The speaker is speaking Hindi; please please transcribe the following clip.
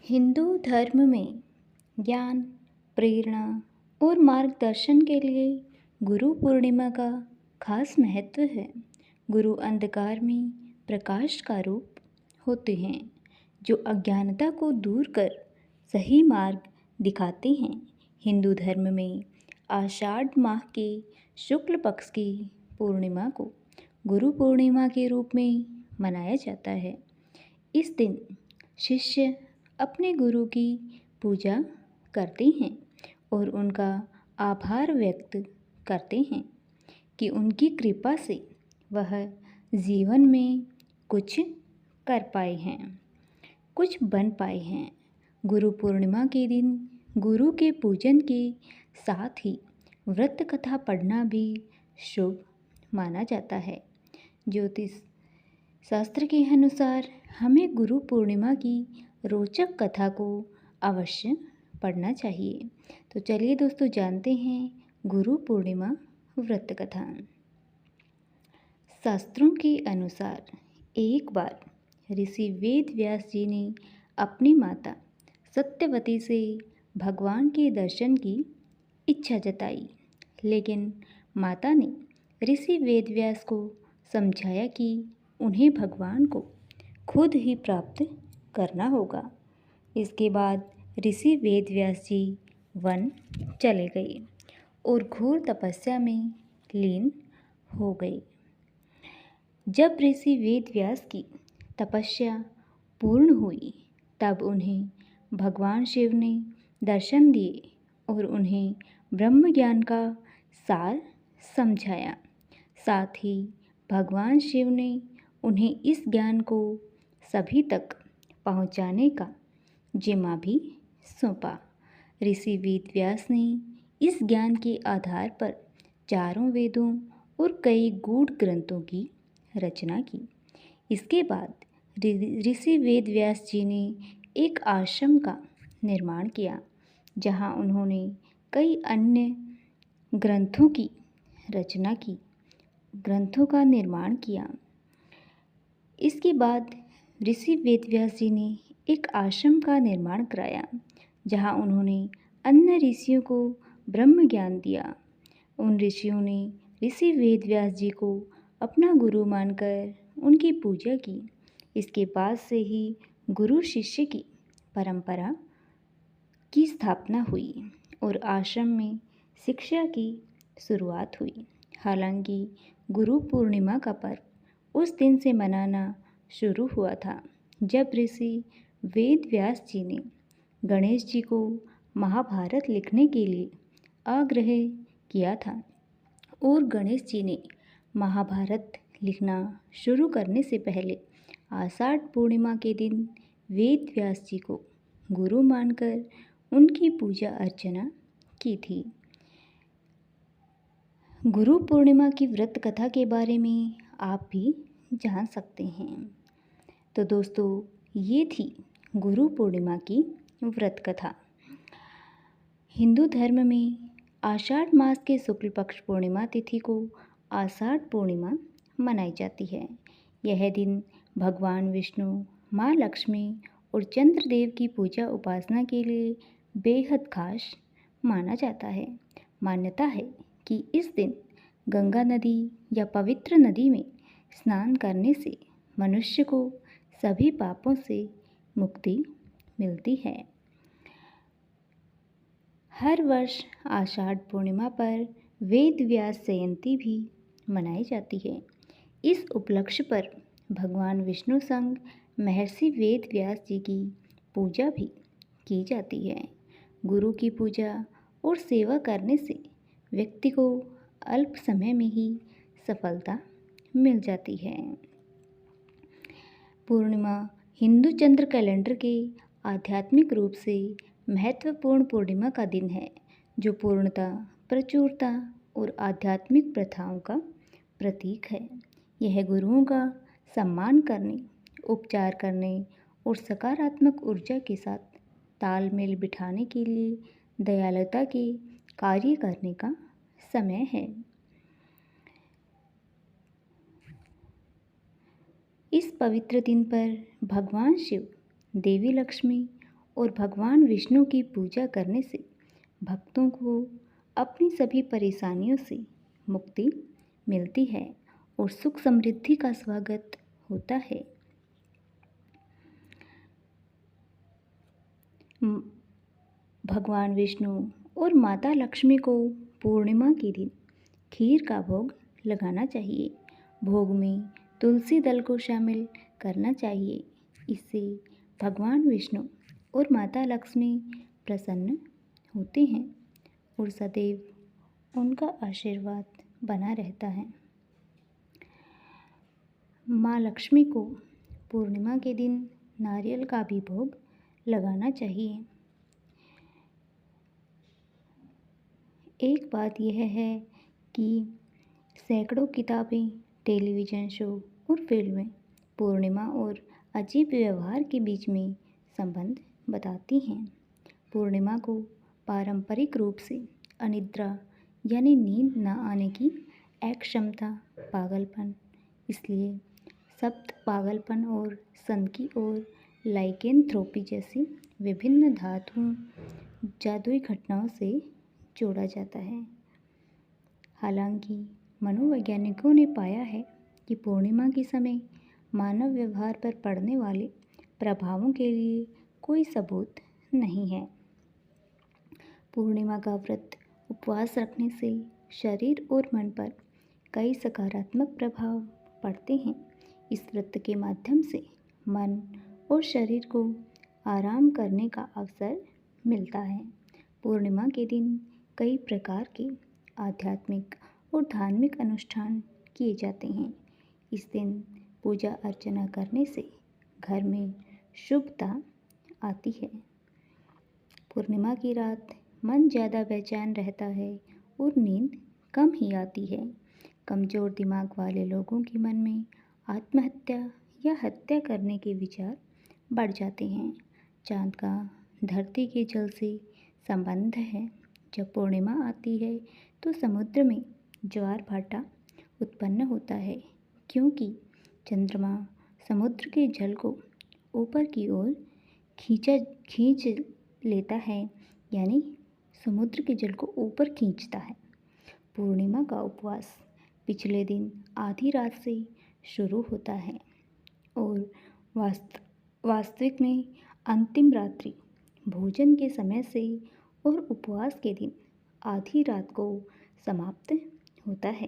हिंदू धर्म में ज्ञान, प्रेरणा और मार्गदर्शन के लिए गुरु पूर्णिमा का खास महत्व है। गुरु अंधकार में प्रकाश का रूप होते हैं, जो अज्ञानता को दूर कर सही मार्ग दिखाते हैं। हिंदू धर्म में आषाढ़ माह के शुक्ल पक्ष की पूर्णिमा को गुरु पूर्णिमा के रूप में मनाया जाता है। इस दिन शिष्य अपने गुरु की पूजा करते हैं और उनका आभार व्यक्त करते हैं कि उनकी कृपा से वह जीवन में कुछ कर पाए हैं, कुछ बन पाए हैं। गुरु पूर्णिमा के दिन गुरु के पूजन के साथ ही व्रत कथा पढ़ना भी शुभ माना जाता है। ज्योतिष शास्त्र के अनुसार हमें गुरु पूर्णिमा की रोचक कथा को अवश्य पढ़ना चाहिए। तो चलिए दोस्तों, जानते हैं गुरु पूर्णिमा व्रत कथा। शास्त्रों के अनुसार एक बार ऋषि वेद व्यास जी ने अपनी माता सत्यवती से भगवान के दर्शन की इच्छा जताई, लेकिन माता ने ऋषि वेद व्यास को समझाया कि उन्हें भगवान को खुद ही प्राप्त करना होगा। इसके बाद ऋषि वेद व्यास जी वन चले गए और घोर तपस्या में लीन हो गए। जब ऋषि वेद व्यास की तपस्या पूर्ण हुई, तब उन्हें भगवान शिव ने दर्शन दिए और उन्हें ब्रह्म ज्ञान का सार समझाया। साथ ही भगवान शिव ने उन्हें इस ज्ञान को सभी तक पहुंचाने का जिम्मा भी सौंपा। ऋषि वेद व्यास ने इस ज्ञान के आधार पर चारों वेदों और कई गूढ़ ग्रंथों की रचना की। इसके बाद ऋषि वेद व्यास जी ने एक आश्रम का निर्माण किया, जहां उन्होंने कई अन्य ग्रंथों की रचना की, ग्रंथों का निर्माण किया। इसके बाद ऋषि वेद व्यास जी ने एक आश्रम का निर्माण कराया, जहां उन्होंने अन्य ऋषियों को ब्रह्म ज्ञान दिया। उन ऋषियों ने ऋषि वेद व्यास जी को अपना गुरु मानकर उनकी पूजा की। इसके बाद से ही गुरु शिष्य की परंपरा की स्थापना हुई और आश्रम में शिक्षा की शुरुआत हुई। हालांकि गुरु पूर्णिमा का पर्व उस दिन से मनाना शुरू हुआ था जब ऋषि वेद व्यास जी ने गणेश जी को महाभारत लिखने के लिए आग्रह किया था, और गणेश जी ने महाभारत लिखना शुरू करने से पहले आषाढ़ पूर्णिमा के दिन वेद व्यास जी को गुरु मानकर उनकी पूजा अर्चना की थी। गुरु पूर्णिमा की व्रत कथा के बारे में आप भी जान सकते हैं। तो दोस्तों, ये थी गुरु पूर्णिमा की व्रत कथा। हिंदू धर्म में आषाढ़ मास के शुक्ल पक्ष पूर्णिमा तिथि को आषाढ़ पूर्णिमा मनाई जाती है। यह दिन भगवान विष्णु, माँ लक्ष्मी और चंद्रदेव की पूजा उपासना के लिए बेहद खास माना जाता है। मान्यता है कि इस दिन गंगा नदी या पवित्र नदी में स्नान करने से मनुष्य को सभी पापों से मुक्ति मिलती है। हर वर्ष आषाढ़ पूर्णिमा पर वेद व्यास जयंती भी मनाई जाती है। इस उपलक्ष्य पर भगवान विष्णु संग महर्षि वेद व्यास जी की पूजा भी की जाती है। गुरु की पूजा और सेवा करने से व्यक्ति को अल्प समय में ही सफलता मिल जाती है। पूर्णिमा हिंदू चंद्र कैलेंडर के आध्यात्मिक रूप से महत्वपूर्ण पूर्णिमा का दिन है, जो पूर्णता, प्रचुरता और आध्यात्मिक प्रथाओं का प्रतीक है। यह गुरुओं का सम्मान करने, उपचार करने और सकारात्मक ऊर्जा के साथ तालमेल बिठाने के लिए दयालुता के कार्य करने का समय है। इस पवित्र दिन पर भगवान शिव, देवी लक्ष्मी और भगवान विष्णु की पूजा करने से भक्तों को अपनी सभी परेशानियों से मुक्ति मिलती है और सुख समृद्धि का स्वागत होता है। भगवान विष्णु और माता लक्ष्मी को पूर्णिमा के दिन खीर का भोग लगाना चाहिए। भोग में तुलसी दल को शामिल करना चाहिए। इससे भगवान विष्णु और माता लक्ष्मी प्रसन्न होते हैं और सदैव उनका आशीर्वाद बना रहता है। माँ लक्ष्मी को पूर्णिमा के दिन नारियल का भी भोग लगाना चाहिए। एक बात यह है कि सैकड़ों किताबें, टेलीविज़न शो और फिल्में पूर्णिमा और अजीब व्यवहार के बीच में संबंध बताती हैं। पूर्णिमा को पारंपरिक रूप से अनिद्रा यानी नींद न आने की अक्षमता, पागलपन, इसलिए सप्त पागलपन और सनकी और लाइकेंथ्रोपी जैसी विभिन्न धातुओं जादुई घटनाओं से जोड़ा जाता है। हालांकि मनोवैज्ञानिकों ने पाया है कि पूर्णिमा के समय मानव व्यवहार पर पड़ने वाले प्रभावों के लिए कोई सबूत नहीं है। पूर्णिमा का व्रत उपवास रखने से शरीर और मन पर कई सकारात्मक प्रभाव पड़ते हैं। इस व्रत के माध्यम से मन और शरीर को आराम करने का अवसर मिलता है। पूर्णिमा के दिन कई प्रकार के आध्यात्मिक और धार्मिक अनुष्ठान किए जाते हैं। इस दिन पूजा अर्चना करने से घर में शुभता आती है। पूर्णिमा की रात मन ज़्यादा बेचैन रहता है और नींद कम ही आती है। कमज़ोर दिमाग वाले लोगों के मन में आत्महत्या या हत्या करने के विचार बढ़ जाते हैं। चाँद का धरती के जल से संबंध है। जब पूर्णिमा आती है तो समुद्र में ज्वार भाटा उत्पन्न होता है, क्योंकि चंद्रमा समुद्र के जल को ऊपर की ओर खींच लेता है, यानी समुद्र के जल को ऊपर खींचता है। पूर्णिमा का उपवास पिछले दिन आधी रात से शुरू होता है और वास्तविक में अंतिम रात्रि भोजन के समय से और उपवास के दिन आधी रात को समाप्त होता है।